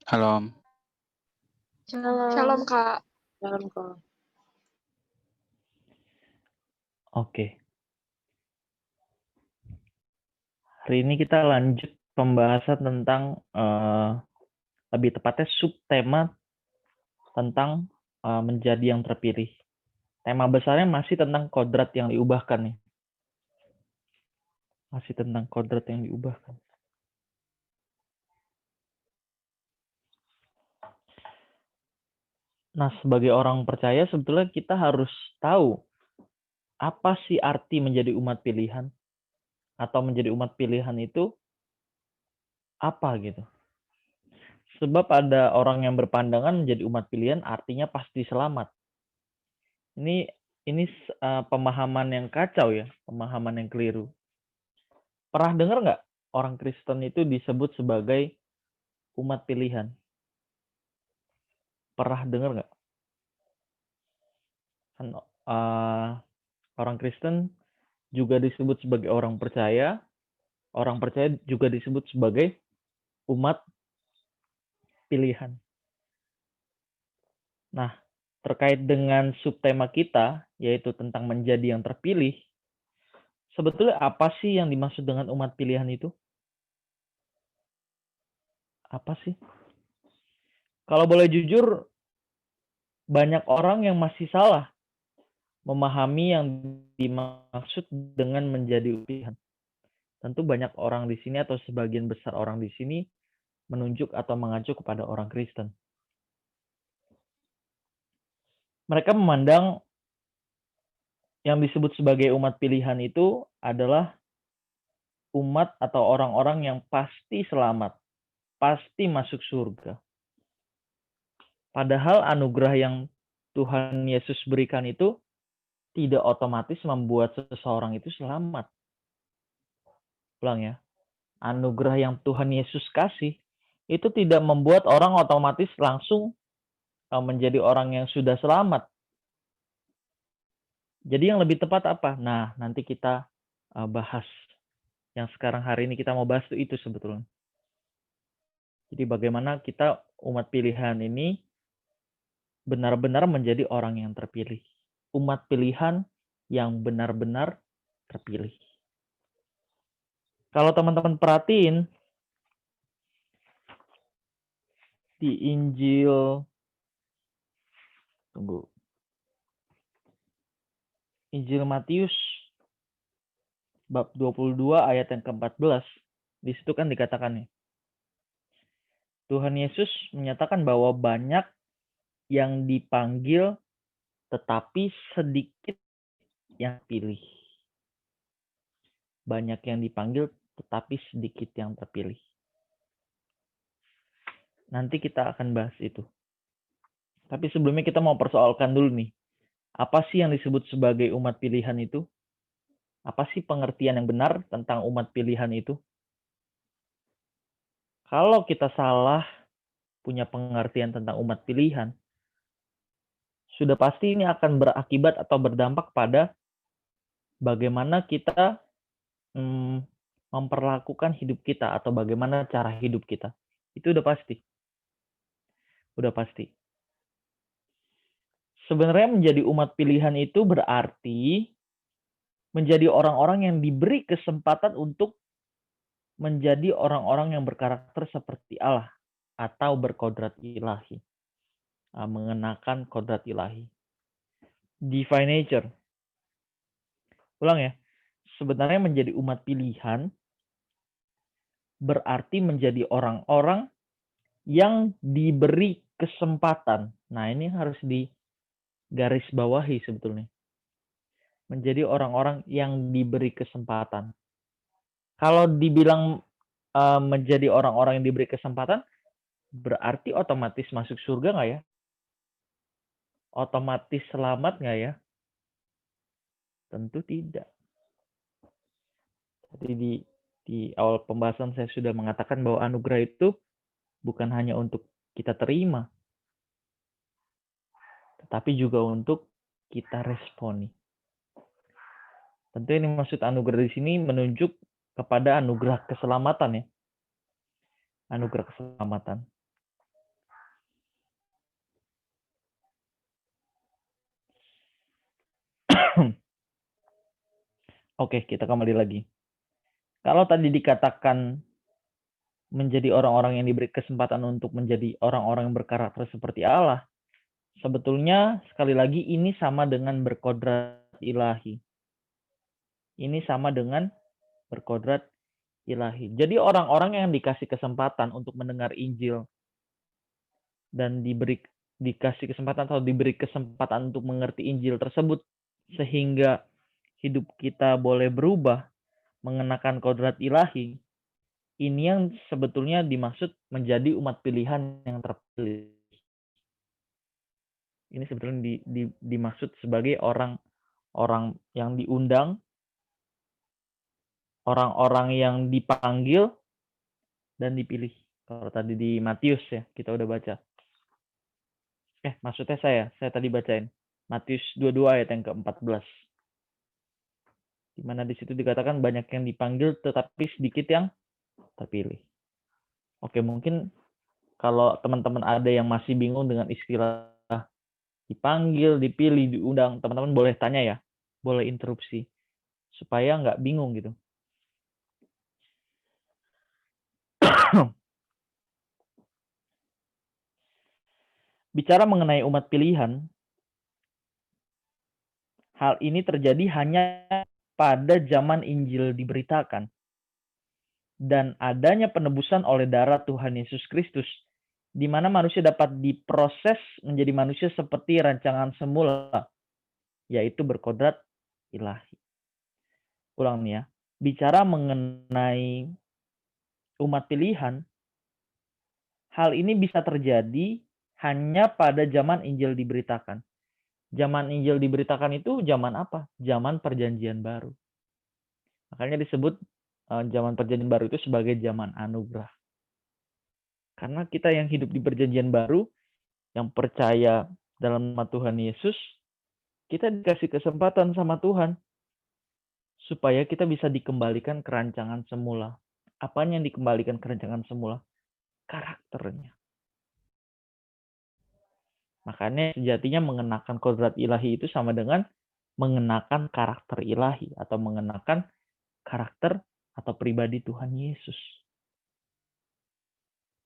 Halo, Shalom, Shalom. Kak. Dalam Kak. Oke. Hari ini kita lanjut pembahasan tentang lebih tepatnya subtema tentang menjadi yang terpilih. Tema besarnya masih tentang kodrat yang diubahkan nih. Masih tentang kodrat yang diubahkan. Nah, sebagai orang percaya sebetulnya kita harus tahu apa sih arti menjadi umat pilihan, atau menjadi umat pilihan itu apa gitu. Sebab ada orang yang berpandangan menjadi umat pilihan artinya pasti selamat. Ini pemahaman yang kacau ya, pemahaman yang keliru. Pernah dengar nggak orang Kristen itu disebut sebagai umat pilihan? Pernah dengar nggak? Kan orang Kristen juga disebut sebagai orang percaya juga disebut sebagai umat pilihan. Nah, terkait dengan subtema kita, yaitu tentang menjadi yang terpilih, sebetulnya apa sih yang dimaksud dengan umat pilihan itu? Apa sih? Kalau boleh jujur, banyak orang yang masih salah memahami yang dimaksud dengan menjadi pilihan. Tentu banyak orang di sini atau sebagian besar orang di sini menunjuk atau mengacu kepada orang Kristen. Mereka memandang yang disebut sebagai umat pilihan itu adalah umat atau orang-orang yang pasti selamat, pasti masuk surga. Padahal anugerah yang Tuhan Yesus berikan itu tidak otomatis membuat seseorang itu selamat. Ulang ya. Anugerah yang Tuhan Yesus kasih itu tidak membuat orang otomatis langsung menjadi orang yang sudah selamat. Jadi yang lebih tepat apa? Nah, nanti kita bahas. Yang sekarang hari ini kita mau bahas itu sebetulnya. Jadi bagaimana kita umat pilihan ini benar-benar menjadi orang yang terpilih. Umat pilihan yang benar-benar terpilih. Kalau teman-teman perhatiin di Injil Matius bab 22 ayat yang ke-14, di situ kan dikatakan nih, Tuhan Yesus menyatakan bahwa banyak yang dipanggil tetapi sedikit yang pilih. Banyak yang dipanggil tetapi sedikit yang terpilih. Nanti kita akan bahas itu. Tapi sebelumnya kita mau persoalkan dulu nih. Apa sih yang disebut sebagai umat pilihan itu? Apa sih pengertian yang benar tentang umat pilihan itu? Kalau kita salah punya pengertian tentang umat pilihan, sudah pasti ini akan berakibat atau berdampak pada bagaimana kita memperlakukan hidup kita atau bagaimana cara hidup kita. Itu udah pasti. Udah pasti. Sebenarnya menjadi umat pilihan itu berarti menjadi orang-orang yang diberi kesempatan untuk menjadi orang-orang yang berkarakter seperti Allah atau berkodrat ilahi. Mengenakan kodrat ilahi. Divine nature. Ulang ya. Sebenarnya menjadi umat pilihan berarti menjadi orang-orang yang diberi kesempatan. Nah, ini harus digaris bawahi sebetulnya. Menjadi orang-orang yang diberi kesempatan. Kalau dibilang menjadi orang-orang yang diberi kesempatan, berarti otomatis masuk surga nggak ya? Otomatis selamat nggak ya? Tentu tidak. Jadi di awal pembahasan saya sudah mengatakan bahwa anugerah itu bukan hanya untuk kita terima, tetapi juga untuk kita responi. Tentu ini maksud anugerah di sini menunjuk kepada anugerah keselamatan ya. Anugerah keselamatan. Oke, kita kembali lagi. Kalau tadi dikatakan menjadi orang-orang yang diberi kesempatan untuk menjadi orang-orang yang berkarakter seperti Allah, sebetulnya sekali lagi ini sama dengan berkodrat ilahi. Ini sama dengan berkodrat ilahi. Jadi orang-orang yang dikasih kesempatan untuk mendengar Injil dan dikasih kesempatan atau diberi kesempatan untuk mengerti Injil tersebut sehingga hidup kita boleh berubah mengenakan kodrat ilahi. Ini yang sebetulnya dimaksud menjadi umat pilihan yang terpilih. Ini sebetulnya dimaksud sebagai orang-orang yang diundang, orang-orang yang dipanggil dan dipilih. Kalau tadi di Matius ya, kita udah baca. Maksudnya saya tadi bacain. Matius 22 ayat yang ke-14. Di mana di situ dikatakan banyak yang dipanggil tetapi sedikit yang terpilih. Oke, mungkin kalau teman-teman ada yang masih bingung dengan istilah dipanggil, dipilih, diundang, teman-teman boleh tanya ya, boleh interupsi, supaya nggak bingung gitu. Bicara mengenai umat pilihan, hal ini terjadi hanya pada zaman Injil diberitakan dan adanya penebusan oleh darah Tuhan Yesus Kristus, di mana manusia dapat diproses menjadi manusia seperti rancangan semula, yaitu berkodrat ilahi. Ulang nih ya, bicara mengenai umat pilihan, hal ini bisa terjadi hanya pada zaman Injil diberitakan. Zaman Injil diberitakan itu zaman apa? Zaman Perjanjian Baru. Makanya disebut zaman Perjanjian Baru itu sebagai zaman anugerah. Karena kita yang hidup di Perjanjian Baru, yang percaya dalam nama Tuhan Yesus, kita dikasih kesempatan sama Tuhan supaya kita bisa dikembalikan ke rancangan semula. Apanya yang dikembalikan ke rancangan semula? Karakternya. Makanya sejatinya mengenakan kodrat ilahi itu sama dengan mengenakan karakter ilahi atau mengenakan karakter atau pribadi Tuhan Yesus.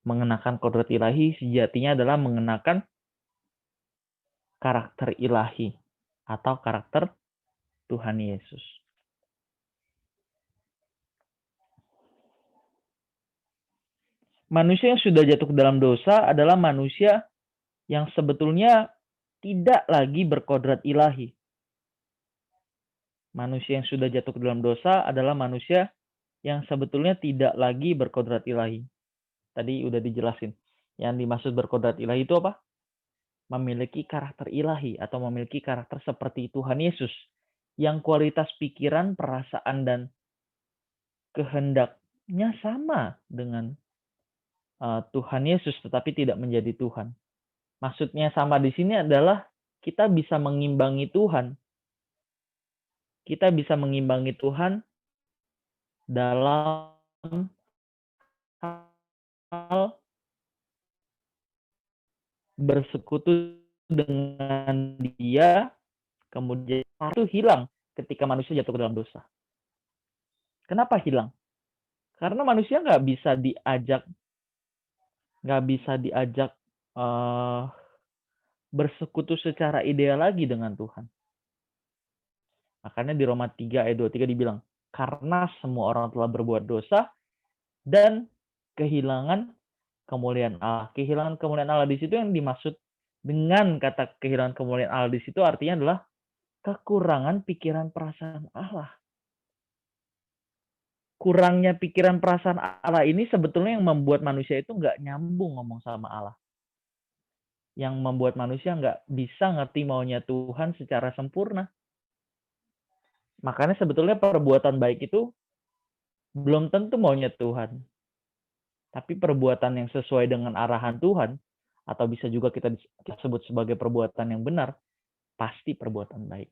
Mengenakan kodrat ilahi sejatinya adalah mengenakan karakter ilahi atau karakter Tuhan Yesus. Manusia yang sudah jatuh ke dalam dosa adalah manusia yang sebetulnya tidak lagi berkodrat ilahi. Manusia yang sudah jatuh ke dalam dosa adalah manusia yang sebetulnya tidak lagi berkodrat ilahi. Tadi udah dijelasin. Yang dimaksud berkodrat ilahi itu apa? Memiliki karakter ilahi atau memiliki karakter seperti Tuhan Yesus. Yang kualitas pikiran, perasaan, dan kehendaknya sama dengan Tuhan Yesus, tetapi tidak menjadi Tuhan. Maksudnya sama di sini adalah kita bisa mengimbangi Tuhan. Kita bisa mengimbangi Tuhan dalam hal bersekutu dengan Dia, kemudian itu hilang ketika manusia jatuh ke dalam dosa. Kenapa hilang? Karena manusia nggak bisa diajak bersekutu secara ideal lagi dengan Tuhan. Makanya di Roma 3 ayat 23 dibilang, karena semua orang telah berbuat dosa dan kehilangan kemuliaan Allah. Kehilangan kemuliaan Allah di situ yang dimaksud dengan kata kehilangan kemuliaan Allah di situ artinya adalah kekurangan pikiran perasaan Allah. Kurangnya pikiran perasaan Allah ini sebetulnya yang membuat manusia itu nggak nyambung ngomong sama Allah. Yang membuat manusia nggak bisa ngerti maunya Tuhan secara sempurna. Makanya sebetulnya perbuatan baik itu belum tentu maunya Tuhan. Tapi perbuatan yang sesuai dengan arahan Tuhan, atau bisa juga kita sebut sebagai perbuatan yang benar, pasti perbuatan baik.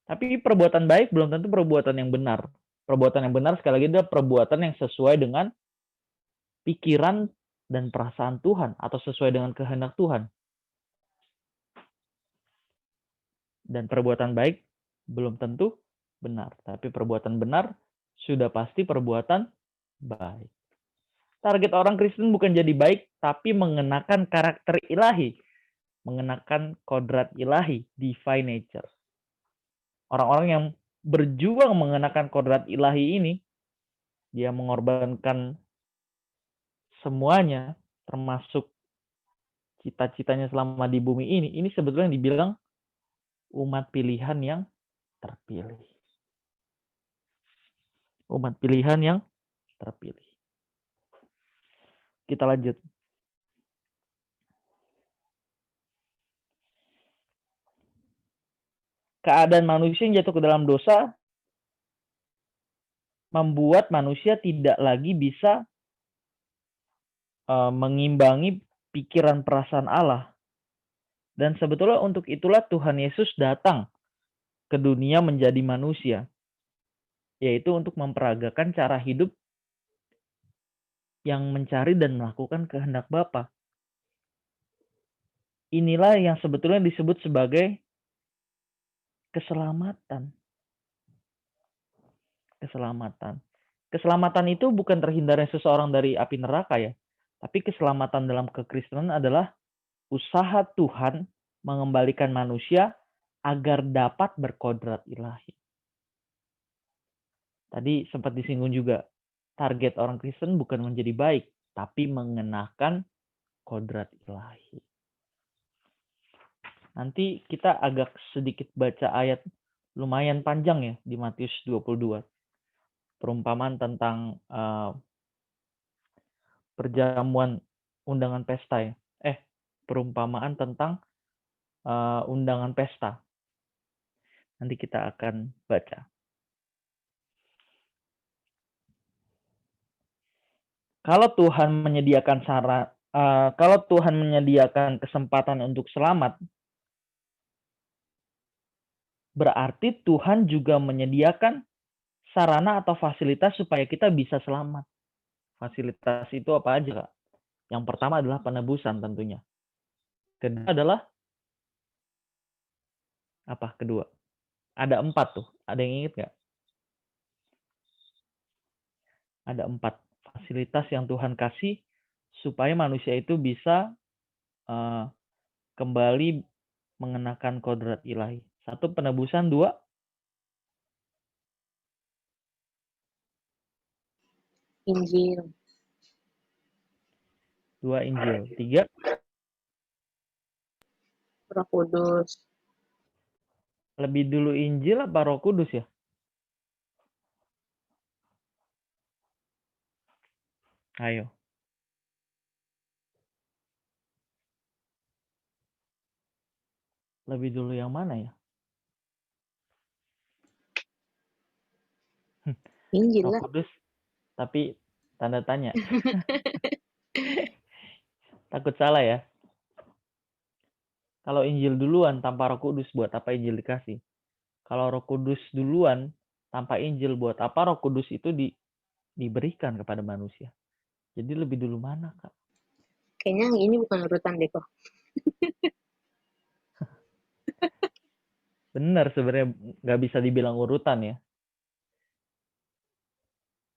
Tapi perbuatan baik belum tentu perbuatan yang benar. Perbuatan yang benar sekali lagi adalah perbuatan yang sesuai dengan pikiran dan perasaan Tuhan, atau sesuai dengan kehendak Tuhan. Dan perbuatan baik belum tentu benar. Tapi perbuatan benar sudah pasti perbuatan baik. Target orang Kristen bukan jadi baik, tapi mengenakan karakter ilahi. Mengenakan kodrat ilahi, divine nature. Orang-orang yang berjuang mengenakan kodrat ilahi ini, dia mengorbankan semuanya, termasuk cita-citanya selama di bumi ini sebetulnya dibilang umat pilihan yang terpilih. Umat pilihan yang terpilih. Kita lanjut. Keadaan manusia yang jatuh ke dalam dosa membuat manusia tidak lagi bisa mengimbangi pikiran perasaan Allah. Dan sebetulnya untuk itulah Tuhan Yesus datang ke dunia menjadi manusia, yaitu untuk memperagakan cara hidup yang mencari dan melakukan kehendak Bapa. Inilah yang sebetulnya disebut sebagai keselamatan. Keselamatan. Keselamatan itu bukan terhindarnya seseorang dari api neraka ya, tapi keselamatan dalam kekristenan adalah usaha Tuhan mengembalikan manusia agar dapat berkodrat ilahi. Tadi sempat disinggung juga, target orang Kristen bukan menjadi baik, tapi mengenakan kodrat ilahi. Nanti kita agak sedikit baca ayat lumayan panjang ya di Matius 22. Perumpamaan tentang perjamuan undangan pesta ya. Perumpamaan tentang undangan pesta. Nanti kita akan baca. Kalau Tuhan menyediakan kesempatan untuk selamat, berarti Tuhan juga menyediakan sarana atau fasilitas supaya kita bisa selamat. Fasilitas itu apa aja, Kak? Yang pertama adalah penebusan tentunya. Kedua adalah apa? Kedua. Ada 4 tuh. Ada yang ingat nggak? Ada 4 fasilitas yang Tuhan kasih supaya manusia itu bisa kembali mengenakan kodrat ilahi. 1, penebusan. 2, Injil. 2, Injil. 3, Roh Kudus. lebih dulu Injil apa Roh Kudus ya? Ayo. Lebih dulu yang mana ya? Injil Roh lah. Kudus, tapi tanda tanya. Takut salah ya. Kalau Injil duluan tanpa Roh Kudus, buat apa Injil dikasih? Kalau Roh Kudus duluan tanpa Injil, buat apa Roh Kudus itu diberikan kepada manusia? Jadi lebih dulu mana, Kak? Kayaknya ini bukan urutan deh kok. Benar, sebenarnya nggak bisa dibilang urutan ya.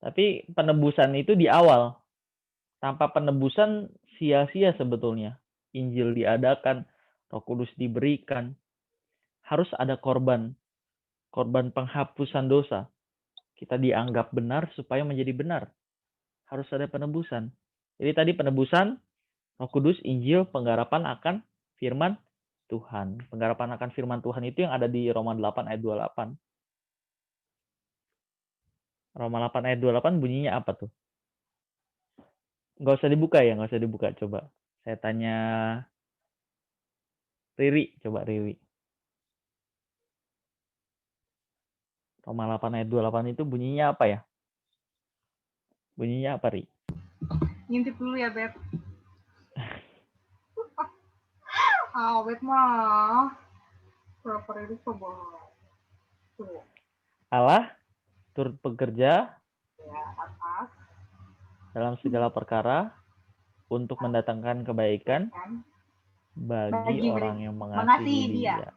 Tapi penebusan itu di awal. Tanpa penebusan sia-sia sebetulnya. Injil diadakan, Roh Kudus diberikan. Harus ada korban penghapusan dosa. Kita dianggap benar supaya menjadi benar. Harus ada penebusan. Jadi tadi penebusan, Roh Kudus, Injil, penggarapan akan firman Tuhan. Penggarapan akan firman Tuhan itu yang ada di Roma 8 ayat 28. Roma 8 ayat 28 bunyinya apa tuh? Nggak usah dibuka ya, nggak usah dibuka. Coba saya tanya Riri, coba Riri. Roma 8 ayat 28 itu bunyinya apa ya? Bunyinya apa, Ri? Ngintip dulu ya, Beb. Beb mah. Berapa ribu coba. Tuh. Allah turut bekerja Ya, atas. dalam segala perkara untuk mendatangkan kebaikan bagi orang yang mengasihi dia.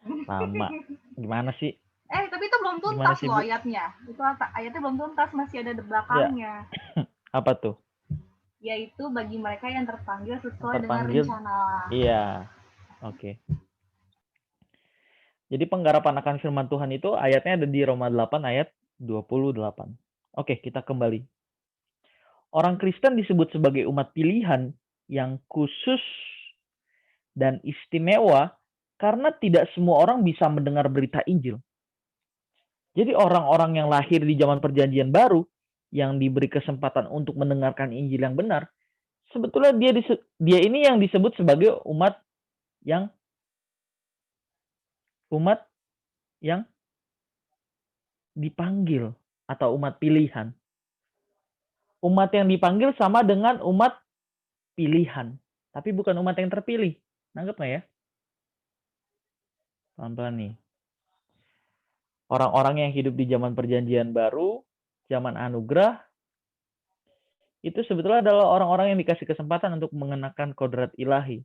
Lama. Gimana sih? Tapi itu belum Gimana tuntas sih, loh Bu? ayatnya. Itu ayatnya belum tuntas, masih ada di Ya, belakangnya. apa tuh? Yaitu bagi mereka yang terpanggil Yang sesuai dengan terpanggil. rencana Allah. Iya. Oke. Jadi penggarapan akan firman Tuhan itu ayatnya ada di Roma 8 ayat 28. Oke, kita kembali. Orang Kristen disebut sebagai umat pilihan yang khusus dan istimewa karena tidak semua orang bisa mendengar berita Injil. Jadi orang-orang yang lahir di zaman perjanjian baru yang diberi kesempatan untuk mendengarkan Injil yang benar, sebetulnya dia ini yang disebut sebagai umat yang dipanggil atau umat pilihan. Umat yang dipanggil sama dengan umat pilihan, tapi bukan umat yang terpilih. Nangkep nggak ya? Pelan-pelan nih. Orang-orang yang hidup di zaman perjanjian baru, zaman anugerah, itu sebetulnya adalah orang-orang yang dikasih kesempatan untuk mengenakan kodrat ilahi.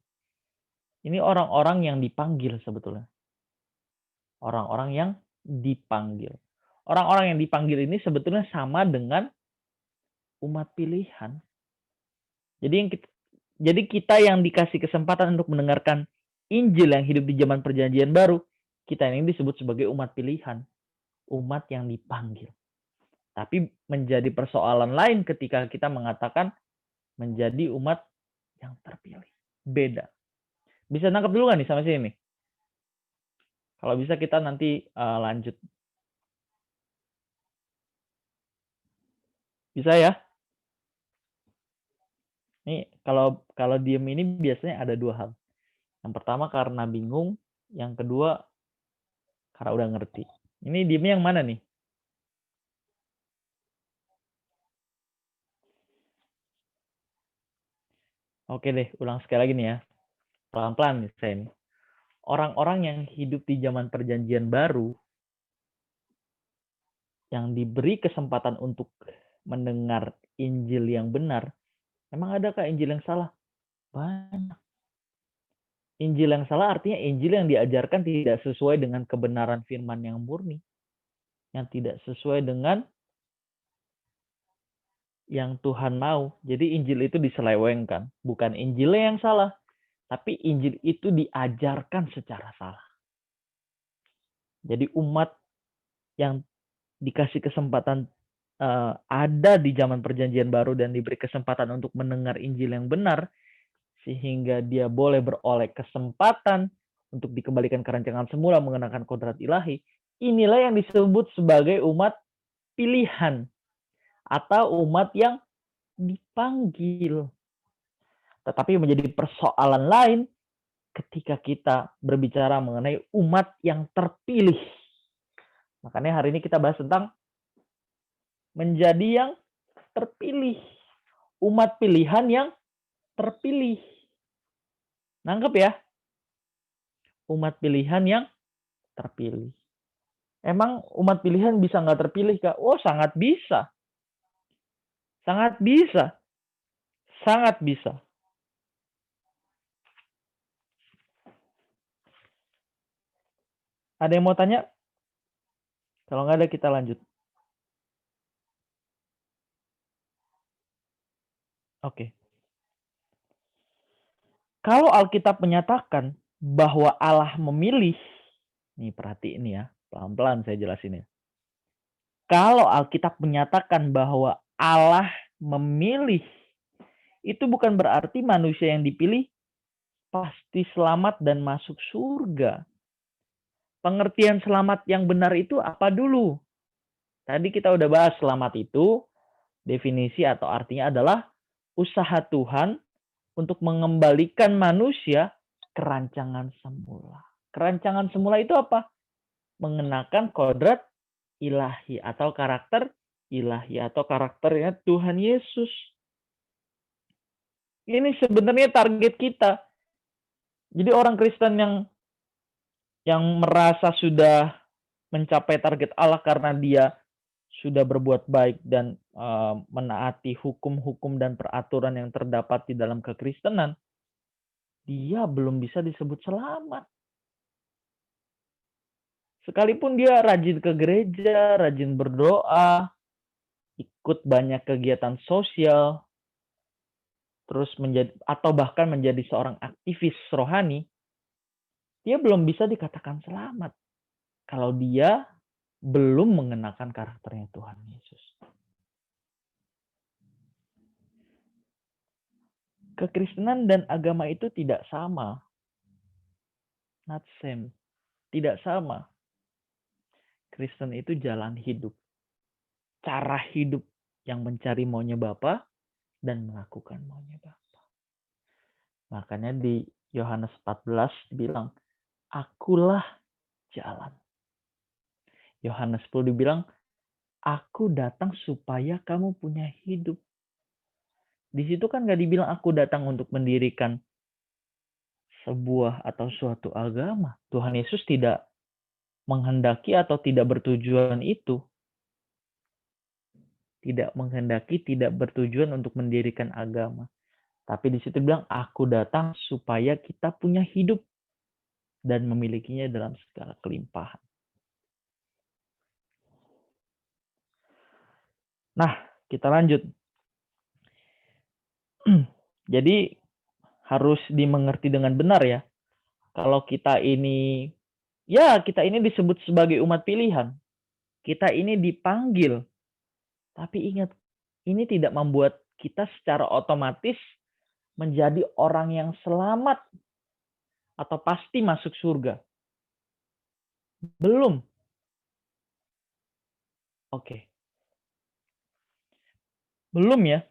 Ini orang-orang yang dipanggil sebetulnya. Orang-orang yang dipanggil. Orang-orang yang dipanggil ini sebetulnya sama dengan umat pilihan. Jadi kita yang dikasih kesempatan untuk mendengarkan Injil yang hidup di zaman perjanjian baru, kita ini disebut sebagai umat pilihan. Umat yang dipanggil. Tapi menjadi persoalan lain ketika kita mengatakan menjadi umat yang terpilih. Beda. Bisa nangkep dulu nggak nih sama sini? Kalau bisa kita nanti lanjut. Bisa ya? Nih kalau diem ini biasanya ada dua hal. Yang pertama karena bingung, yang kedua karena udah ngerti. Ini diemnya yang mana nih? Oke deh, ulang sekali lagi nih ya. Pelan-pelan nih saya nih. Orang-orang yang hidup di zaman perjanjian baru, yang diberi kesempatan untuk mendengar Injil yang benar, emang adakah Injil yang salah? Banyak. Injil yang salah artinya Injil yang diajarkan tidak sesuai dengan kebenaran firman yang murni. Yang tidak sesuai dengan yang Tuhan mau. Jadi Injil itu diselewengkan. Bukan Injilnya yang salah, tapi Injil itu diajarkan secara salah. Jadi umat yang dikasih kesempatan ada di zaman perjanjian baru dan diberi kesempatan untuk mendengar Injil yang benar, sehingga dia boleh beroleh kesempatan untuk dikembalikan ke rancangan semula mengenakan kodrat ilahi, inilah yang disebut sebagai umat pilihan atau umat yang dipanggil. Tetapi menjadi persoalan lain ketika kita berbicara mengenai umat yang terpilih. Makanya hari ini kita bahas tentang menjadi yang terpilih. Umat pilihan yang terpilih. Nangkep ya? Umat pilihan yang terpilih. Emang umat pilihan bisa nggak terpilih, Kak? Oh, sangat bisa. Sangat bisa. Sangat bisa. Ada yang mau tanya? Kalau nggak ada, kita lanjut. Oke. Kalau Alkitab menyatakan bahwa Allah memilih, nih perhatiin ya, pelan-pelan saya jelasin ya. Kalau Alkitab menyatakan bahwa Allah memilih, itu bukan berarti manusia yang dipilih pasti selamat dan masuk surga. Pengertian selamat yang benar itu apa dulu? Tadi kita udah bahas selamat itu, definisi atau artinya adalah usaha Tuhan untuk mengembalikan manusia ke rancangan semula. Kerancangan semula itu apa? Mengenakan kodrat ilahi atau karakter ilahi atau karakternya Tuhan Yesus. Ini sebenarnya target kita. Jadi orang Kristen yang merasa sudah mencapai target Allah karena dia sudah berbuat baik dan menaati hukum-hukum dan peraturan yang terdapat di dalam kekristenan, dia belum bisa disebut selamat. Sekalipun dia rajin ke gereja, rajin berdoa, ikut banyak kegiatan sosial, terus menjadi atau bahkan menjadi seorang aktivis rohani, dia belum bisa dikatakan selamat kalau dia belum mengenakan karakternya Tuhan Yesus. Kekristenan dan agama itu tidak sama. Not same. Tidak sama. Kristen itu jalan hidup. Cara hidup yang mencari maunya Bapa dan melakukan maunya Bapa. Makanya di Yohanes 14 dibilang, akulah jalan. Yohanes 10 dibilang, aku datang supaya kamu punya hidup. Di situ kan gak dibilang aku datang untuk mendirikan sebuah atau suatu agama. Tuhan Yesus tidak menghendaki atau tidak bertujuan itu. Tidak menghendaki, tidak bertujuan untuk mendirikan agama. Tapi di situ bilang, aku datang supaya kita punya hidup dan memilikinya dalam segala kelimpahan. Nah, kita lanjut. Jadi harus dimengerti dengan benar ya. Kalau kita ini disebut sebagai umat pilihan. Kita ini dipanggil. Tapi ingat, ini tidak membuat kita secara otomatis menjadi orang yang selamat atau pasti masuk surga. Belum. Oke. Belum ya.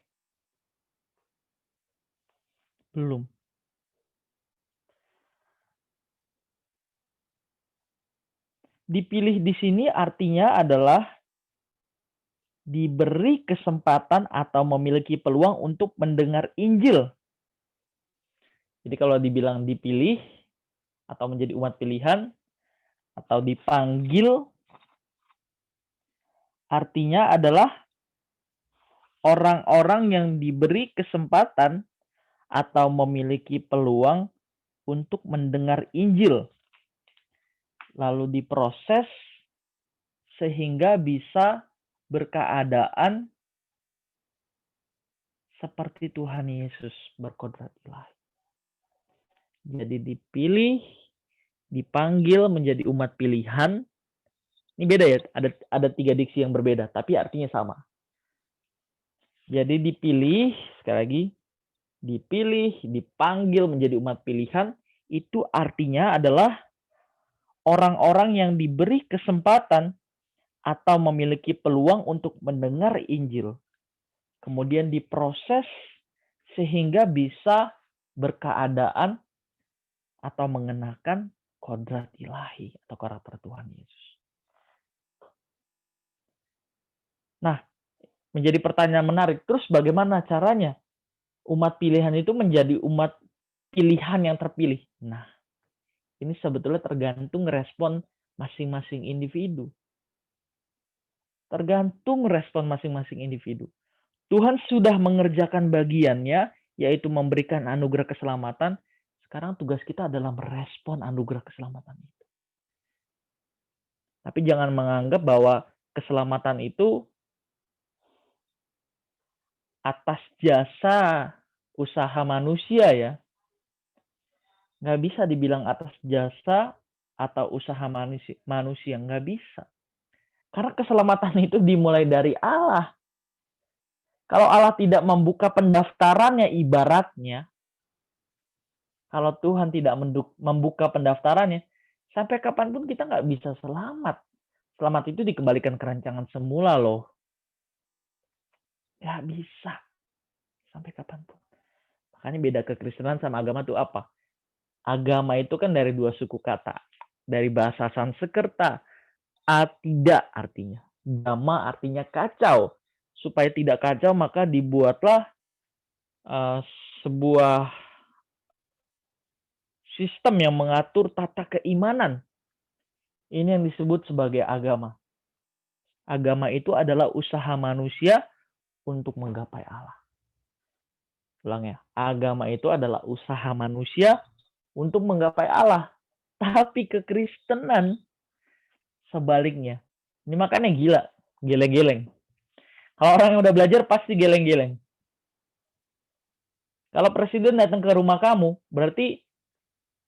Belum. Dipilih di sini artinya adalah diberi kesempatan atau memiliki peluang untuk mendengar Injil. Jadi kalau dibilang dipilih atau menjadi umat pilihan atau dipanggil, artinya adalah orang-orang yang diberi kesempatan atau memiliki peluang untuk mendengar Injil, lalu diproses sehingga bisa berkeadaan seperti Tuhan Yesus berkodrat ilahi. Jadi dipilih, dipanggil menjadi umat pilihan. Ini beda ya, ada 3 diksi yang berbeda, tapi artinya sama. Jadi dipilih, sekali lagi, dipilih, dipanggil menjadi umat pilihan, itu artinya adalah orang-orang yang diberi kesempatan atau memiliki peluang untuk mendengar Injil. Kemudian diproses sehingga bisa berkeadaan atau mengenakan kodrat ilahi atau karakter Tuhan Yesus. Nah, menjadi pertanyaan menarik. Terus bagaimana caranya umat pilihan itu menjadi umat pilihan yang terpilih? Nah, ini sebetulnya tergantung respon masing-masing individu. Tergantung respon masing-masing individu. Tuhan sudah mengerjakan bagiannya, yaitu memberikan anugerah keselamatan. Sekarang tugas kita adalah merespon anugerah keselamatan itu. Tapi jangan menganggap bahwa keselamatan itu atas jasa usaha manusia ya. Nggak bisa dibilang atas jasa atau usaha manusia. Nggak bisa. Karena keselamatan itu dimulai dari Allah. Kalau Allah tidak membuka pendaftarannya, ibaratnya, kalau Tuhan tidak membuka pendaftarannya, sampai kapanpun kita nggak bisa selamat. Selamat itu dikembalikan ke rancangan semula loh. Nggak bisa. Sampai kapanpun. Makanya beda kekristenan sama agama itu apa? Agama itu kan dari 2 suku kata. Dari bahasa Sanskerta. Tidak artinya. Dhamma artinya kacau. Supaya tidak kacau maka dibuatlah sebuah sistem yang mengatur tata keimanan. Ini yang disebut sebagai agama. Agama itu adalah usaha manusia untuk menggapai Allah. Ulang ya, agama itu adalah usaha manusia untuk menggapai Allah. Tapi kekristenan sebaliknya. Ini makanya gila, geleng-geleng. Kalau orang yang udah belajar pasti geleng-geleng. Kalau presiden datang ke rumah kamu, berarti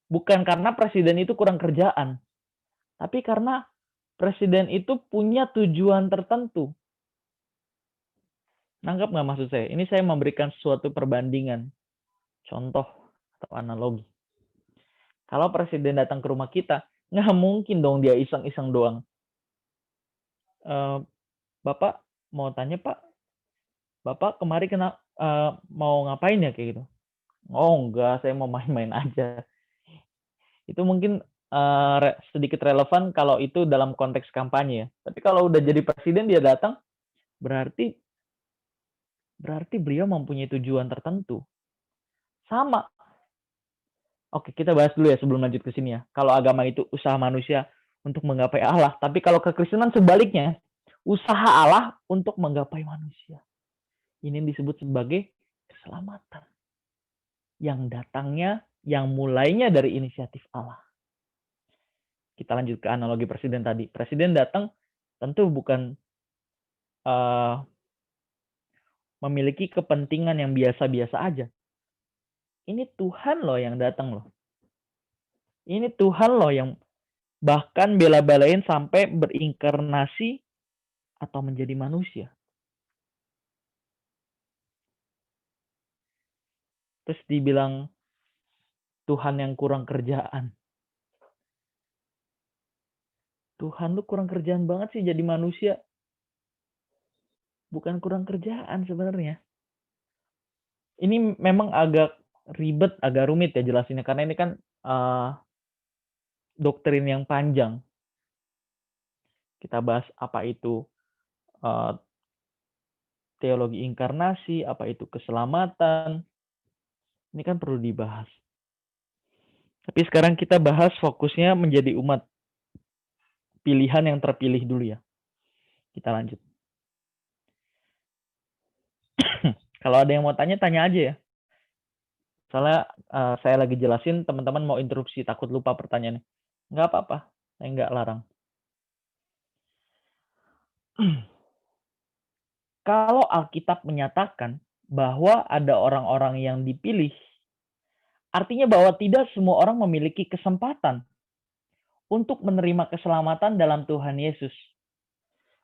bukan karena presiden itu kurang kerjaan, tapi karena presiden itu punya tujuan tertentu. Nangkep nggak maksud saya? Ini saya memberikan suatu perbandingan, contoh atau analogi. Kalau presiden datang ke rumah kita, nggak mungkin dong dia iseng-iseng doang. Bapak mau tanya Pak, Bapak kemari mau ngapain ya kayak gitu? Oh enggak, saya mau main-main aja. Itu mungkin sedikit relevan kalau itu dalam konteks kampanye ya. Tapi kalau udah jadi presiden dia datang, berarti beliau mempunyai tujuan tertentu. Sama. Oke, kita bahas dulu ya sebelum lanjut ke sini ya. Kalau agama itu usaha manusia untuk menggapai Allah, tapi kalau kekristenan sebaliknya, usaha Allah untuk menggapai manusia. Ini disebut sebagai keselamatan. Yang datangnya, yang mulainya dari inisiatif Allah. Kita lanjut ke analogi presiden tadi. Presiden datang tentu bukan memiliki kepentingan yang biasa-biasa aja. Ini Tuhan loh yang datang loh. Ini Tuhan loh yang bahkan bela-belain sampai berinkarnasi atau menjadi manusia. Terus dibilang Tuhan yang kurang kerjaan. Tuhan lu kurang kerjaan banget sih jadi manusia. Bukan kurang kerjaan sebenarnya. Ini memang agak ribet, agak rumit ya jelasinnya. Karena ini kan doktrin yang panjang. Kita bahas apa itu teologi inkarnasi, apa itu keselamatan. Ini kan perlu dibahas. Tapi sekarang kita bahas fokusnya menjadi umat pilihan yang terpilih dulu ya. Kita lanjut. Kalau ada yang mau tanya, tanya aja ya. Soalnya saya lagi jelasin, teman-teman mau interupsi, takut lupa pertanyaannya. Nggak apa-apa, saya nggak larang. Kalau Alkitab menyatakan bahwa ada orang-orang yang dipilih, artinya bahwa tidak semua orang memiliki kesempatan untuk menerima keselamatan dalam Tuhan Yesus.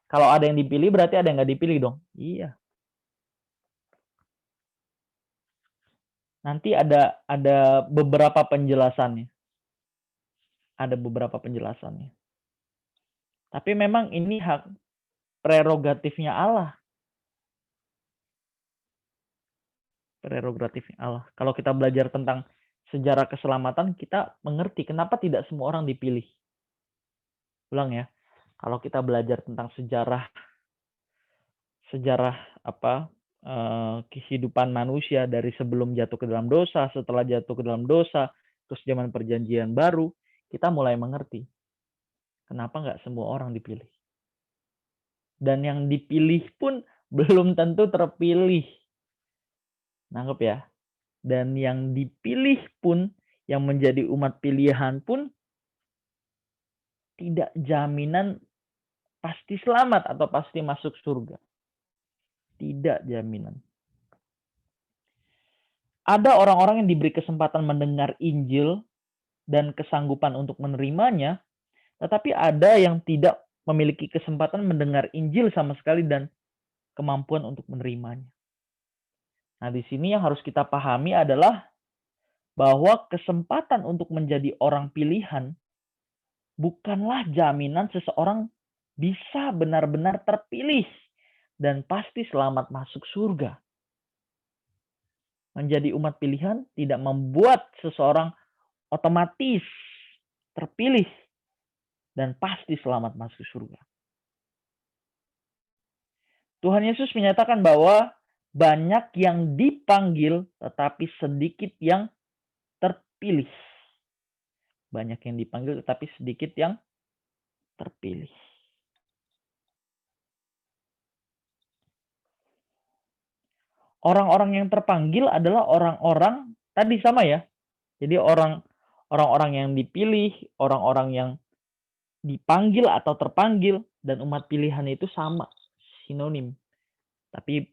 Kalau ada yang dipilih, berarti ada yang nggak dipilih dong. Iya. Nanti ada beberapa penjelasannya. Ada beberapa penjelasannya. Tapi memang ini hak prerogatifnya Allah. Prerogatifnya Allah. Kalau kita belajar tentang sejarah keselamatan, kita mengerti kenapa tidak semua orang dipilih. Ulang ya. Kalau kita belajar tentang sejarah kehidupan manusia dari sebelum jatuh ke dalam dosa, setelah jatuh ke dalam dosa, terus zaman perjanjian baru, kita mulai mengerti kenapa nggak semua orang dipilih. Dan yang dipilih pun belum tentu terpilih. Nangkep ya? Dan yang dipilih pun, yang menjadi umat pilihan pun, tidak jaminan pasti selamat atau pasti masuk surga. Tidak jaminan. Ada orang-orang yang diberi kesempatan mendengar Injil dan kesanggupan untuk menerimanya, tetapi ada yang tidak memiliki kesempatan mendengar Injil sama sekali dan kemampuan untuk menerimanya. Nah, di sini yang harus kita pahami adalah bahwa kesempatan untuk menjadi orang pilihan bukanlah jaminan seseorang bisa benar-benar terpilih dan pasti selamat masuk surga. Menjadi umat pilihan tidak membuat seseorang otomatis terpilih dan pasti selamat masuk surga. Tuhan Yesus menyatakan bahwa banyak yang dipanggil tetapi sedikit yang terpilih. Banyak yang dipanggil tetapi sedikit yang terpilih. Orang-orang yang terpanggil adalah orang-orang tadi sama ya. Jadi orang-orang yang dipilih, orang-orang yang dipanggil atau terpanggil dan umat pilihan itu sama, sinonim. Tapi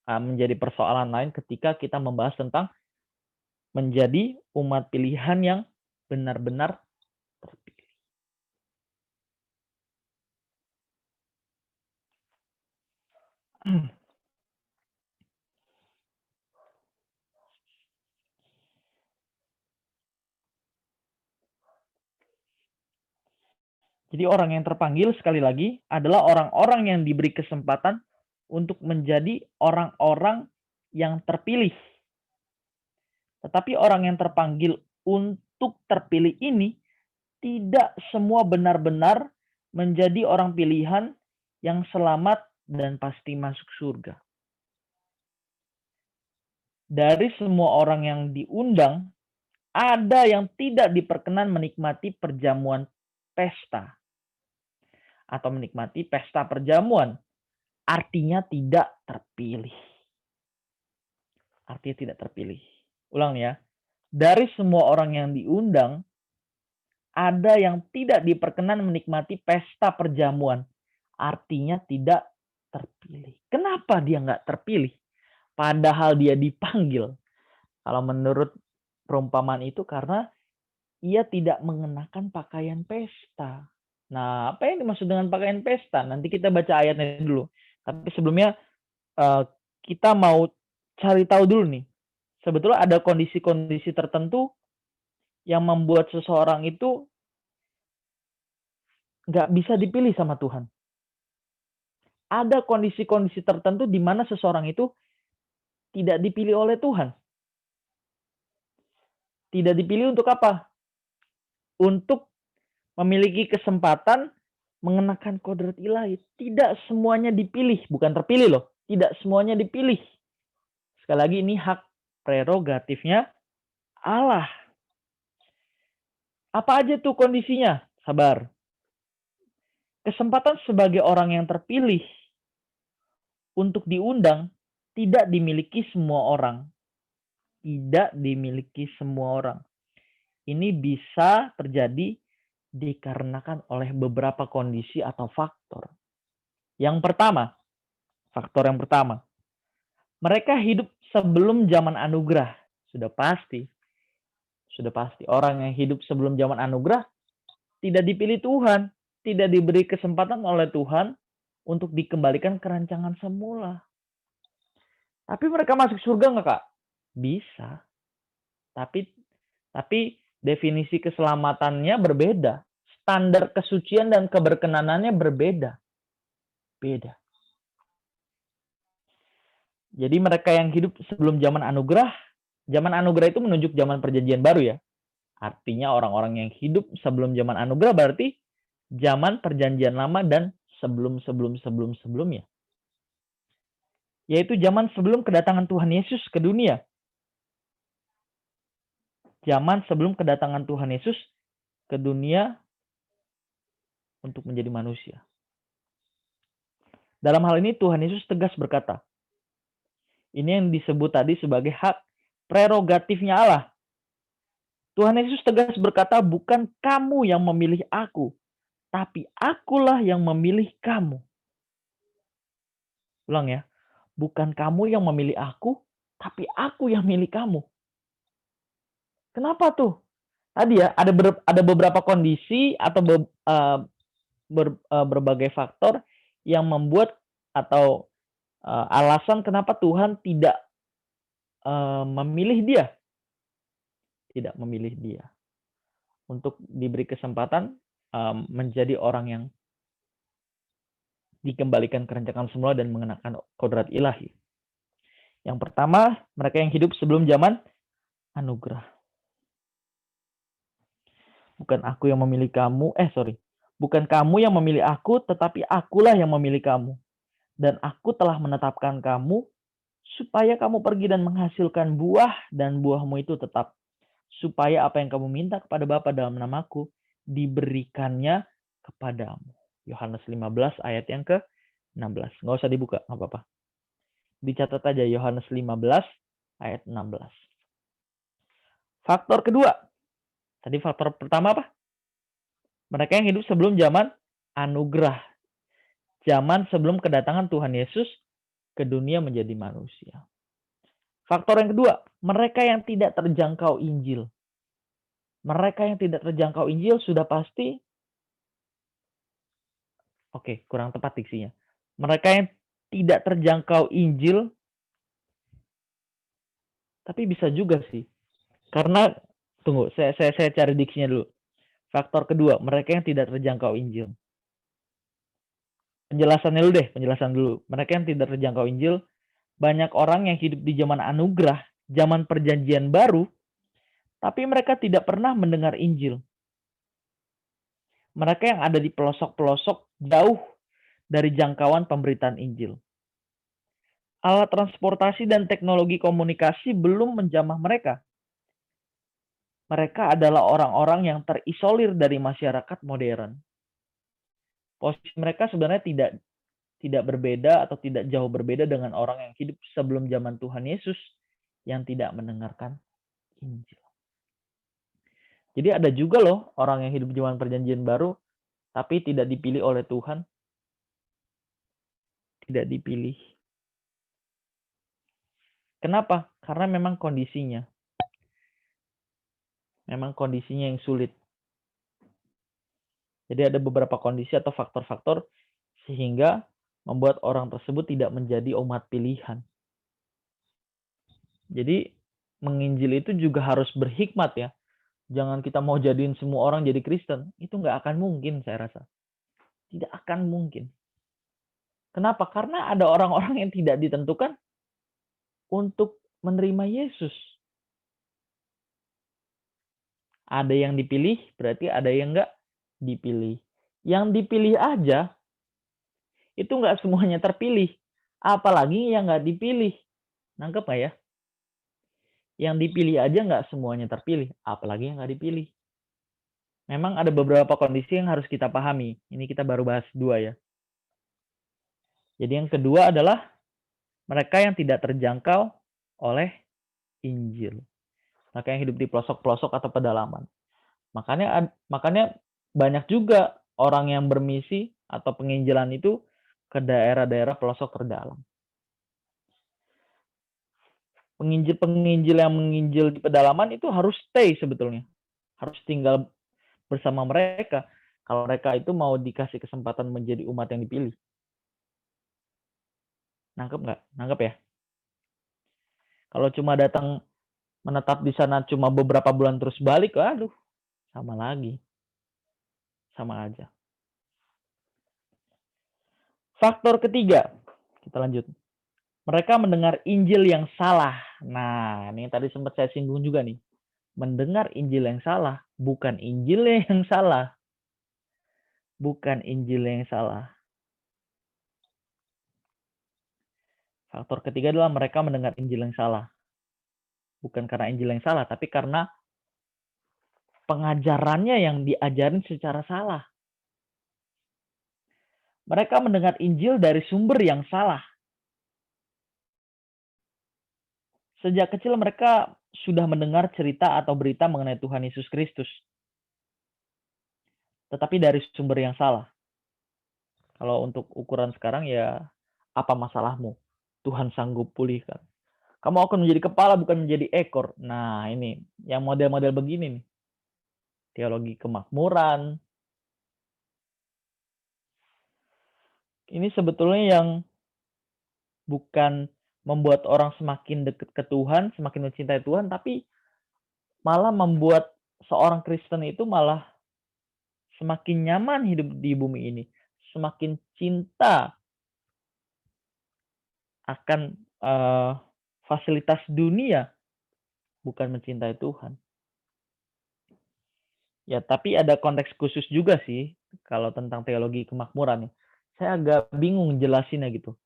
menjadi persoalan lain ketika kita membahas tentang menjadi umat pilihan yang benar-benar terpilih. Jadi orang yang terpanggil sekali lagi adalah orang-orang yang diberi kesempatan untuk menjadi orang-orang yang terpilih. Tetapi orang yang terpanggil untuk terpilih ini tidak semua benar-benar menjadi orang pilihan yang selamat dan pasti masuk surga. Dari semua orang yang diundang, ada yang tidak diperkenan menikmati perjamuan pesta atau menikmati pesta perjamuan. Artinya tidak terpilih. Artinya tidak terpilih. Ulang ya. Dari semua orang yang diundang, ada yang tidak diperkenan menikmati pesta perjamuan. Artinya tidak terpilih. Kenapa dia nggak terpilih? Padahal dia dipanggil. Kalau menurut perumpamaan itu karena ia tidak mengenakan pakaian pesta. Nah, apa yang dimaksud dengan pakaian pesta? Nanti kita baca ayatnya dulu. Tapi sebelumnya kita mau cari tahu dulu nih. Sebetulnya ada kondisi-kondisi tertentu yang membuat seseorang itu nggak bisa dipilih sama Tuhan. Ada kondisi-kondisi tertentu di mana seseorang itu tidak dipilih oleh Tuhan. Tidak dipilih untuk apa? Untuk memiliki kesempatan mengenakan kodrat ilahi. Tidak semuanya dipilih, bukan terpilih loh. Tidak semuanya dipilih. Sekali lagi ini hak prerogatifnya Allah. Apa aja tuh kondisinya? Sabar. Kesempatan sebagai orang yang terpilih untuk diundang tidak dimiliki semua orang. Tidak dimiliki semua orang. Ini bisa terjadi dikarenakan oleh beberapa kondisi atau faktor. Yang pertama, faktor yang pertama, mereka hidup sebelum zaman anugerah. Sudah pasti. Sudah pasti. Orang yang hidup sebelum zaman anugerah tidak dipilih Tuhan. Tidak diberi kesempatan oleh Tuhan untuk dikembalikan ke rancangan semula. Tapi mereka masuk surga nggak, Kak? Bisa. Tapi definisi keselamatannya berbeda. Standar kesucian dan keberkenanannya berbeda. Beda. Jadi mereka yang hidup sebelum zaman anugerah itu menunjuk zaman perjanjian baru ya. Artinya orang-orang yang hidup sebelum zaman anugerah berarti zaman perjanjian lama dan sebelumnya. Yaitu zaman sebelum kedatangan Tuhan Yesus ke dunia. Zaman sebelum kedatangan Tuhan Yesus ke dunia untuk menjadi manusia. Dalam hal ini Tuhan Yesus tegas berkata, ini yang disebut tadi sebagai hak prerogatifnya Allah. Tuhan Yesus tegas berkata, bukan kamu yang memilih aku, tapi akulah yang memilih kamu. Ulang ya, bukan kamu yang memilih aku, tapi aku yang memilih kamu. Kenapa tuh? Tadi ya, ada beberapa kondisi atau berbagai faktor yang membuat atau alasan kenapa Tuhan tidak memilih dia. Tidak memilih dia. Untuk diberi kesempatan menjadi orang yang dikembalikan ke rancangan semula dan mengenakan kodrat ilahi. Yang pertama, mereka yang hidup sebelum zaman anugerah. Bukan aku yang memilih kamu, bukan kamu yang memilih aku, tetapi akulah yang memilih kamu. Dan aku telah menetapkan kamu, supaya kamu pergi dan menghasilkan buah, dan buahmu itu tetap. Supaya apa yang kamu minta kepada Bapa dalam namaku, diberikannya kepadamu. Yohanes 15 ayat yang ke-16. Nggak usah dibuka, nggak apa-apa. Dicatat aja Yohanes 15 ayat 16. Faktor kedua. Tadi faktor pertama apa? Mereka yang hidup sebelum zaman anugerah. Zaman sebelum kedatangan Tuhan Yesus ke dunia menjadi manusia. Faktor yang kedua, mereka yang tidak terjangkau Injil. Mereka yang tidak terjangkau Injil sudah pasti, oke, kurang tepat diksinya. Mereka yang tidak terjangkau Injil, tapi bisa juga sih. Karena, tunggu, saya cari diksinya dulu. Faktor kedua, mereka yang tidak terjangkau Injil. Penjelasan dulu. Mereka yang tidak terjangkau Injil, banyak orang yang hidup di zaman anugerah, zaman perjanjian baru, tapi mereka tidak pernah mendengar Injil. Mereka yang ada di pelosok-pelosok jauh dari jangkauan pemberitaan Injil. Alat transportasi dan teknologi komunikasi belum menjamah mereka. Mereka adalah orang-orang yang terisolir dari masyarakat modern. Posisi mereka sebenarnya tidak berbeda atau tidak jauh berbeda dengan orang yang hidup sebelum zaman Tuhan Yesus yang tidak mendengarkan Injil. Jadi ada juga loh orang yang hidup zaman perjanjian baru tapi tidak dipilih oleh Tuhan. Tidak dipilih. Kenapa? Karena memang kondisinya. Memang kondisinya yang sulit. Jadi ada beberapa kondisi atau faktor-faktor sehingga membuat orang tersebut tidak menjadi umat pilihan. Jadi menginjil itu juga harus berhikmat ya. Jangan kita mau jadiin semua orang jadi Kristen. Itu nggak akan mungkin saya rasa. Tidak akan mungkin. Kenapa? Karena ada orang-orang yang tidak ditentukan untuk menerima Yesus. Ada yang dipilih, berarti ada yang nggak dipilih. Yang dipilih aja, itu nggak semuanya terpilih. Apalagi yang nggak dipilih. Nangkep nggak ya? Yang dipilih aja nggak semuanya terpilih. Apalagi yang nggak dipilih. Memang ada beberapa kondisi yang harus kita pahami. Ini kita baru bahas 2 ya. Jadi yang kedua adalah mereka yang tidak terjangkau oleh Injil. Mereka yang hidup di pelosok-pelosok atau pedalaman. Makanya banyak juga orang yang bermisi atau penginjilan itu ke daerah-daerah pelosok terdalam. Penginjil yang menginjil di pedalaman itu harus stay sebetulnya. Harus tinggal bersama mereka. Kalau mereka itu mau dikasih kesempatan menjadi umat yang dipilih. Nangkep nggak? Nangkep ya? Kalau cuma datang menetap di sana cuma beberapa bulan terus balik, aduh, sama lagi. Sama aja. Faktor ketiga, kita lanjut. Mereka mendengar Injil yang salah. Nah, ini tadi sempat saya singgung juga nih. Mendengar Injil yang salah, bukan Injil yang salah. Bukan Injil yang salah. Faktor ketiga adalah mereka mendengar Injil yang salah. Bukan karena Injil yang salah, tapi karena pengajarannya yang diajarin secara salah. Mereka mendengar Injil dari sumber yang salah. Sejak kecil mereka sudah mendengar cerita atau berita mengenai Tuhan Yesus Kristus. Tetapi dari sumber yang salah. Kalau untuk ukuran sekarang ya, apa masalahmu? Tuhan sanggup pulihkan. Kamu akan menjadi kepala bukan menjadi ekor. Nah ini, yang model-model begini nih. Teologi kemakmuran. Ini sebetulnya yang bukan membuat orang semakin dekat ke Tuhan, semakin mencintai Tuhan, tapi malah membuat seorang Kristen itu malah semakin nyaman hidup di bumi ini. Semakin cinta akan fasilitas dunia, bukan mencintai Tuhan. Ya, tapi ada konteks khusus juga sih, kalau tentang teologi kemakmuran. Saya agak bingung jelasinnya gitu.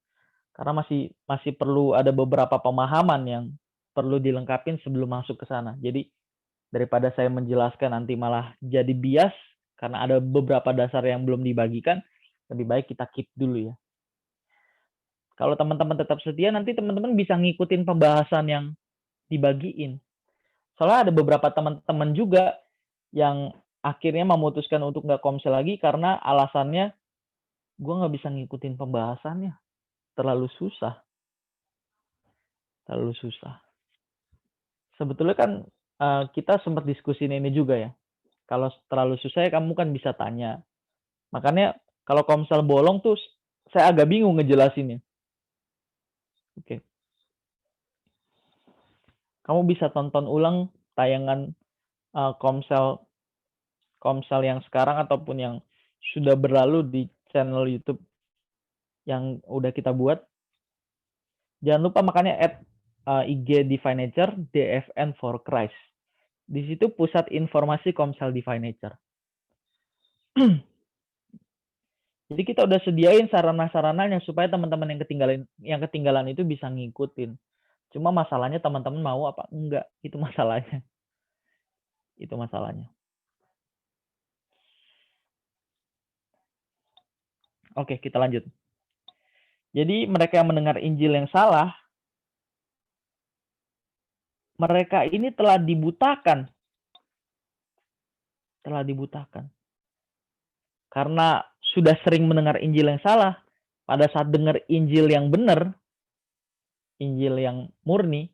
Karena masih perlu ada beberapa pemahaman yang perlu dilengkapin sebelum masuk ke sana. Jadi, daripada saya menjelaskan nanti malah jadi bias, karena ada beberapa dasar yang belum dibagikan, lebih baik kita keep dulu ya. Kalau teman-teman tetap setia, nanti teman-teman bisa ngikutin pembahasan yang dibagiin. Soalnya ada beberapa teman-teman juga yang akhirnya memutuskan untuk nggak komsel lagi karena alasannya gue nggak bisa ngikutin pembahasannya, terlalu susah. Sebetulnya kan kita sempat diskusin ini juga ya. Kalau terlalu susah ya kamu kan bisa tanya. Makanya kalau komsel bolong tuh saya agak bingung ngejelasinnya. Oke. Kamu bisa tonton ulang tayangan komsel yang sekarang ataupun yang sudah berlalu di channel YouTube yang udah kita buat. Jangan lupa makanya add IG Divine Nature DFN for Christ. Di situ pusat informasi komsel Divine Nature. Jadi kita udah sediain sarana-sarananya supaya teman-teman yang ketinggalan itu bisa ngikutin. Cuma masalahnya teman-teman mau apa enggak, itu masalahnya. Oke, kita lanjut. Jadi mereka yang mendengar Injil yang salah, mereka ini telah dibutakan. Karena sudah sering mendengar Injil yang salah, pada saat dengar Injil yang benar, Injil yang murni,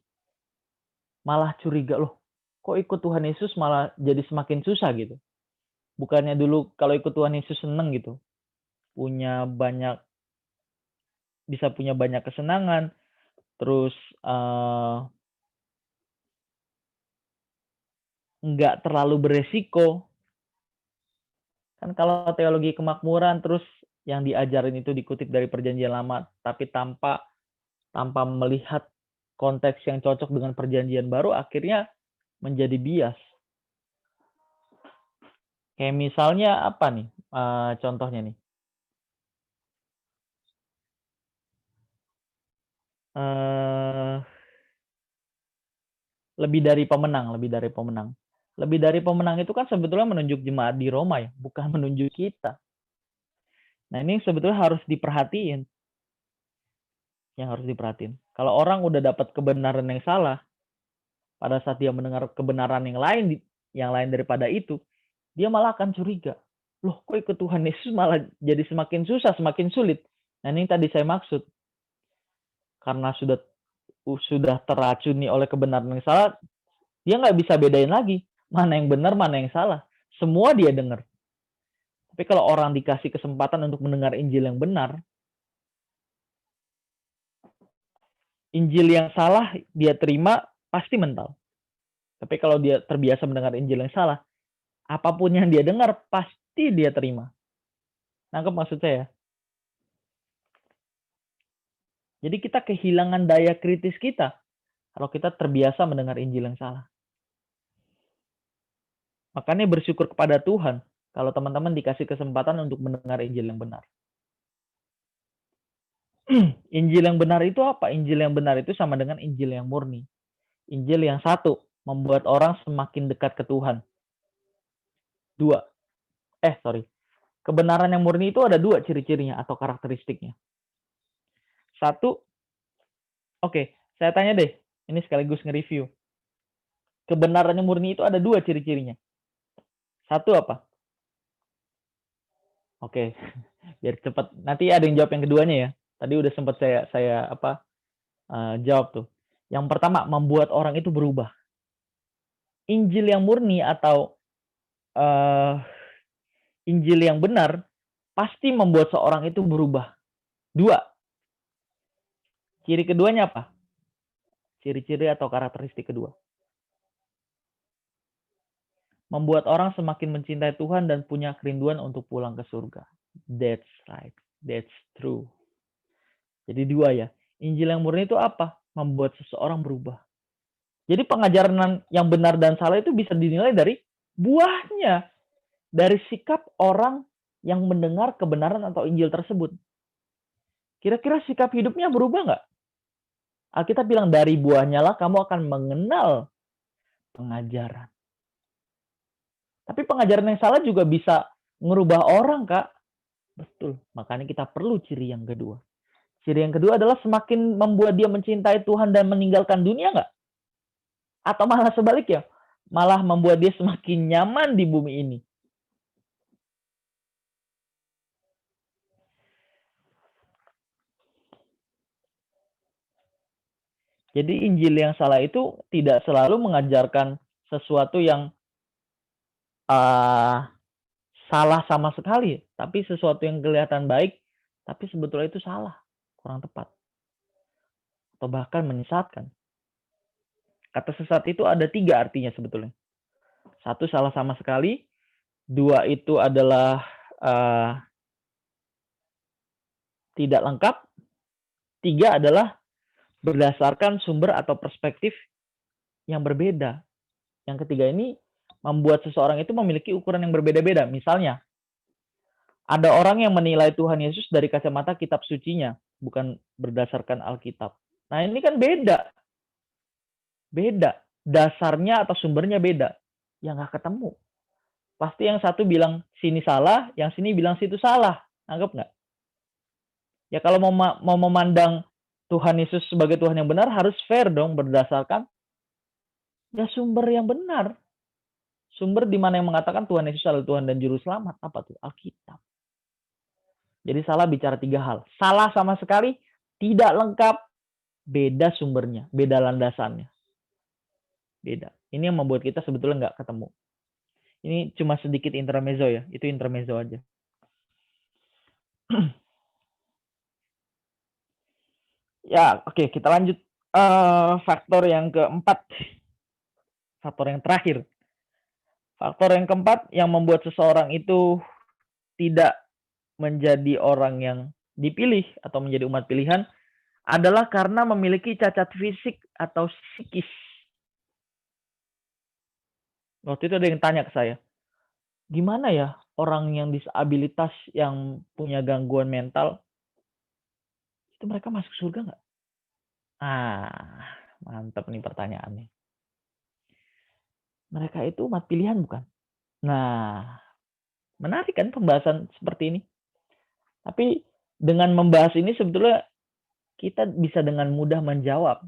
malah curiga, loh kok ikut Tuhan Yesus malah jadi semakin susah gitu. Bukannya dulu kalau ikut Tuhan Yesus seneng gitu, bisa punya banyak kesenangan, terus nggak terlalu beresiko. Kan kalau teologi kemakmuran terus yang diajarin itu dikutip dari Perjanjian Lama, tapi tanpa melihat konteks yang cocok dengan Perjanjian Baru, akhirnya menjadi bias. Kayak misalnya apa nih contohnya nih? Lebih dari pemenang. Lebih dari pemenang itu kan sebetulnya menunjuk jemaat di Roma ya, bukan menunjuk kita. Nah ini sebetulnya harus diperhatiin. Kalau orang udah dapat kebenaran yang salah, pada saat dia mendengar kebenaran yang lain daripada itu, dia malah akan curiga. Loh kok ikut Tuhan Yesus malah jadi semakin susah, semakin sulit. Nah ini tadi saya maksud. Karena sudah teracuni oleh kebenaran yang salah, dia nggak bisa bedain lagi mana yang benar, mana yang salah. Semua dia dengar. Tapi kalau orang dikasih kesempatan untuk mendengar Injil yang benar, Injil yang salah dia terima pasti mental. Tapi kalau dia terbiasa mendengar Injil yang salah, apapun yang dia dengar pasti dia terima. Nangkep maksud saya? Jadi kita kehilangan daya kritis kita kalau kita terbiasa mendengar Injil yang salah. Makanya bersyukur kepada Tuhan kalau teman-teman dikasih kesempatan untuk mendengar Injil yang benar. Injil yang benar itu apa? Injil yang benar itu sama dengan Injil yang murni. Injil yang satu, membuat orang semakin dekat ke Tuhan. Kebenaran yang murni itu ada dua ciri-cirinya atau karakteristiknya. Satu, saya tanya deh, ini sekaligus nge-review. Kebenaran yang murni itu ada dua ciri-cirinya. Satu apa? Biar cepat. Nanti ada yang jawab yang keduanya ya. Tadi udah sempat saya jawab tuh. Yang pertama, membuat orang itu berubah. Injil yang murni atau Injil yang benar pasti membuat seorang itu berubah. Dua. Ciri keduanya apa? Ciri-ciri atau karakteristik kedua. Membuat orang semakin mencintai Tuhan dan punya kerinduan untuk pulang ke surga. That's right. That's true. Jadi dua ya. Injil yang murni itu apa? Membuat seseorang berubah. Jadi pengajaran yang benar dan salah itu bisa dinilai dari buahnya. Dari sikap orang yang mendengar kebenaran atau Injil tersebut. Kira-kira sikap hidupnya berubah nggak? Alkitab bilang dari buahnya lah kamu akan mengenal pengajaran. Tapi pengajaran yang salah juga bisa ngerubah orang, Kak. Betul. Makanya kita perlu ciri yang kedua. Ciri yang kedua adalah semakin membuat dia mencintai Tuhan dan meninggalkan dunia nggak? Atau malah sebaliknya, malah membuat dia semakin nyaman di bumi ini Jadi Injil yang salah itu tidak selalu mengajarkan sesuatu yang salah sama sekali, tapi sesuatu yang kelihatan baik, tapi sebetulnya itu salah, kurang tepat, atau bahkan menyesatkan. Kata sesat itu ada 3 artinya sebetulnya. 1, salah sama sekali. 2, itu adalah tidak lengkap. 3 adalah berdasarkan sumber atau perspektif yang berbeda. Yang ketiga ini membuat seseorang itu memiliki ukuran yang berbeda-beda. Misalnya, ada orang yang menilai Tuhan Yesus dari kacamata kitab sucinya, bukan berdasarkan Alkitab. Nah, ini kan beda. Beda. Dasarnya atau sumbernya beda. Ya nggak ketemu. Pasti yang satu bilang sini salah, yang sini bilang situ salah. Anggap nggak? Ya kalau mau memandang Tuhan Yesus sebagai Tuhan yang benar, harus fair dong berdasarkan ya sumber yang benar. Sumber di mana yang mengatakan Tuhan Yesus adalah Tuhan dan Juru Selamat. Apa tuh? Alkitab. Jadi salah bicara 3 hal. Salah sama sekali, tidak lengkap, beda sumbernya, beda landasannya. Beda. Ini yang membuat kita sebetulnya nggak ketemu. Ini cuma sedikit intermezzo ya. Itu intermezzo aja. Ya, oke, kita lanjut. Faktor yang keempat. Faktor yang terakhir. Faktor yang keempat yang membuat seseorang itu tidak menjadi orang yang dipilih atau menjadi umat pilihan adalah karena memiliki cacat fisik atau psikis. Waktu itu ada yang tanya ke saya, gimana ya orang yang disabilitas yang punya gangguan mental, itu mereka masuk surga nggak? Mantap nih pertanyaannya. Mereka itu umat pilihan bukan? Nah, menarik kan pembahasan seperti ini. Tapi dengan membahas ini sebetulnya kita bisa dengan mudah menjawab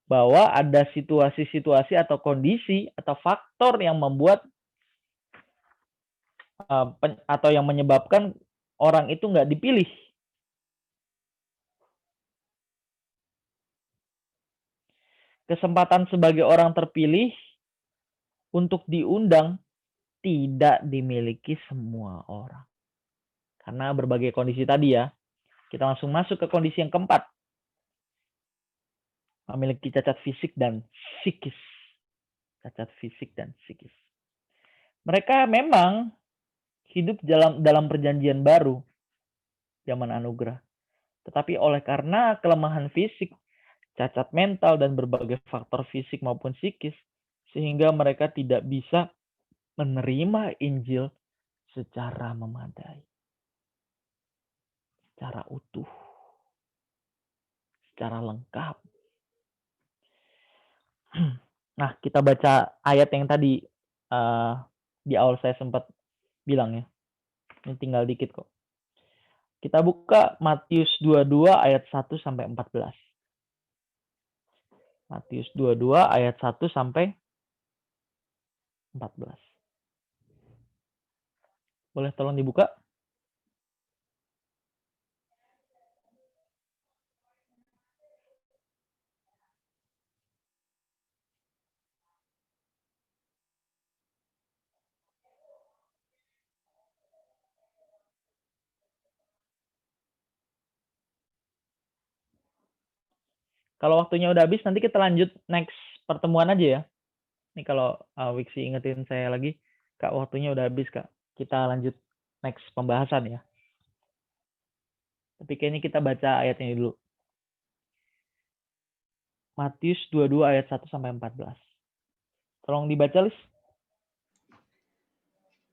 bahwa ada situasi-situasi atau kondisi atau faktor yang membuat atau yang menyebabkan orang itu nggak dipilih. Kesempatan sebagai orang terpilih untuk diundang tidak dimiliki semua orang. Karena berbagai kondisi tadi ya. Kita langsung masuk ke kondisi yang keempat. Memiliki cacat fisik dan psikis. Cacat fisik dan psikis. Mereka memang hidup dalam perjanjian baru, zaman anugerah. Tetapi oleh karena kelemahan fisik, cacat mental, dan berbagai faktor fisik maupun psikis, sehingga mereka tidak bisa menerima Injil secara memadai. Secara utuh. Secara lengkap. Nah, kita baca ayat yang tadi di awal saya sempat bilang ya. Ini tinggal dikit kok. Kita buka Matius 22 ayat 1 sampai 14. Matius 22 ayat 1 sampai 14. Boleh tolong dibuka? Kalau waktunya udah habis, nanti kita lanjut next pertemuan aja ya. Ini kalau Wiksi ingetin saya lagi, Kak, waktunya udah habis, Kak. Kita lanjut next pembahasan ya. Tapi kayaknya kita baca ayat ini dulu. Matius 22 ayat 1 sampai 14. Tolong dibaca, Lis.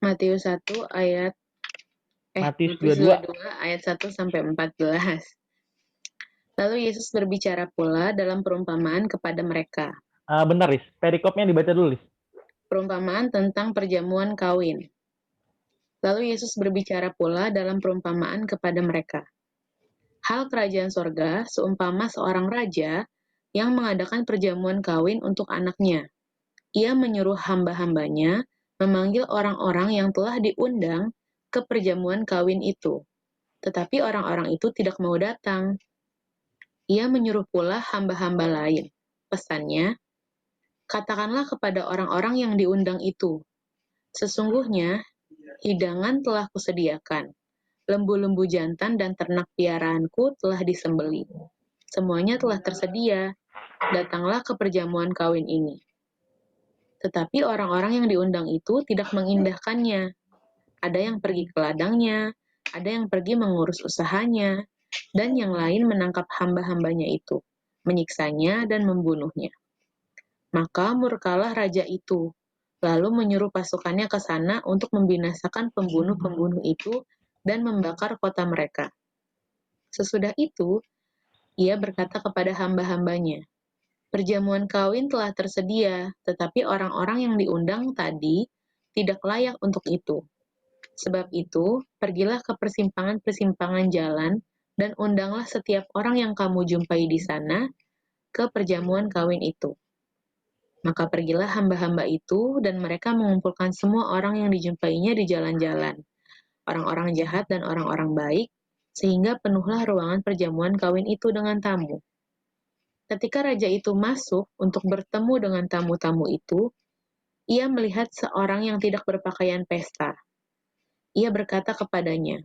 Matius 1 ayat Matius Matius 22 ayat 1 sampai 14. Lalu Yesus berbicara pula dalam perumpamaan kepada mereka. Bentar, Lis. Perikopnya dibaca dulu, Lis. Perumpamaan tentang perjamuan kawin. Lalu Yesus berbicara pula dalam perumpamaan kepada mereka. Hal kerajaan sorga seumpama seorang raja yang mengadakan perjamuan kawin untuk anaknya. Ia menyuruh hamba-hambanya memanggil orang-orang yang telah diundang ke perjamuan kawin itu. Tetapi orang-orang itu tidak mau datang. Ia menyuruh pula hamba-hamba lain. Pesannya, katakanlah kepada orang-orang yang diundang itu, sesungguhnya hidangan telah kusediakan. Lembu-lembu jantan dan ternak piaraanku telah disembelih. Semuanya telah tersedia. Datanglah ke perjamuan kawin ini. Tetapi orang-orang yang diundang itu tidak mengindahkannya. Ada yang pergi ke ladangnya, ada yang pergi mengurus usahanya, dan yang lain menangkap hamba-hambanya itu, menyiksanya dan membunuhnya. Maka murkalah raja itu, lalu menyuruh pasukannya ke sana untuk membinasakan pembunuh-pembunuh itu dan membakar kota mereka. Sesudah itu, ia berkata kepada hamba-hambanya, perjamuan kawin telah tersedia, tetapi orang-orang yang diundang tadi tidak layak untuk itu. Sebab itu, pergilah ke persimpangan-persimpangan jalan dan undanglah setiap orang yang kamu jumpai di sana ke perjamuan kawin itu. Maka pergilah hamba-hamba itu dan mereka mengumpulkan semua orang yang dijumpainya di jalan-jalan, orang-orang jahat dan orang-orang baik, sehingga penuhlah ruangan perjamuan kawin itu dengan tamu. Ketika raja itu masuk untuk bertemu dengan tamu-tamu itu, ia melihat seorang yang tidak berpakaian pesta. Ia berkata kepadanya,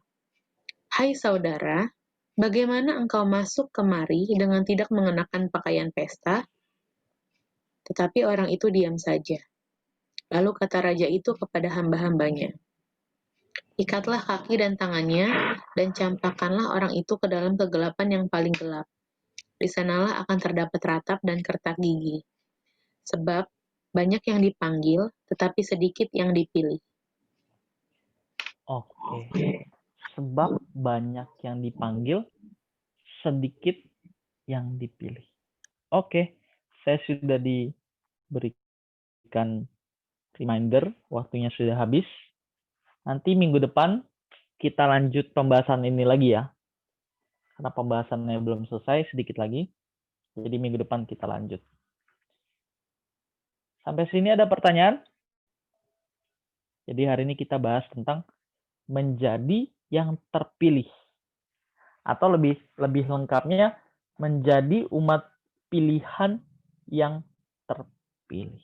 "Hai saudara, bagaimana engkau masuk kemari dengan tidak mengenakan pakaian pesta?" Tetapi orang itu diam saja. Lalu kata raja itu kepada hamba-hambanya, "Ikatlah kaki dan tangannya, dan campakkanlah orang itu ke dalam kegelapan yang paling gelap. Di sanalah akan terdapat ratap dan kertak gigi. Sebab banyak yang dipanggil, tetapi sedikit yang dipilih." Oke. Sebab banyak yang dipanggil, sedikit yang dipilih. Oke, saya sudah diberikan reminder, waktunya sudah habis. Nanti minggu depan kita lanjut pembahasan ini lagi ya. Karena pembahasannya belum selesai, sedikit lagi. Jadi minggu depan kita lanjut. Sampai sini ada pertanyaan? Jadi hari ini kita bahas tentang menjadi yang terpilih. Atau lebih lengkapnya, menjadi umat pilihan yang terpilih.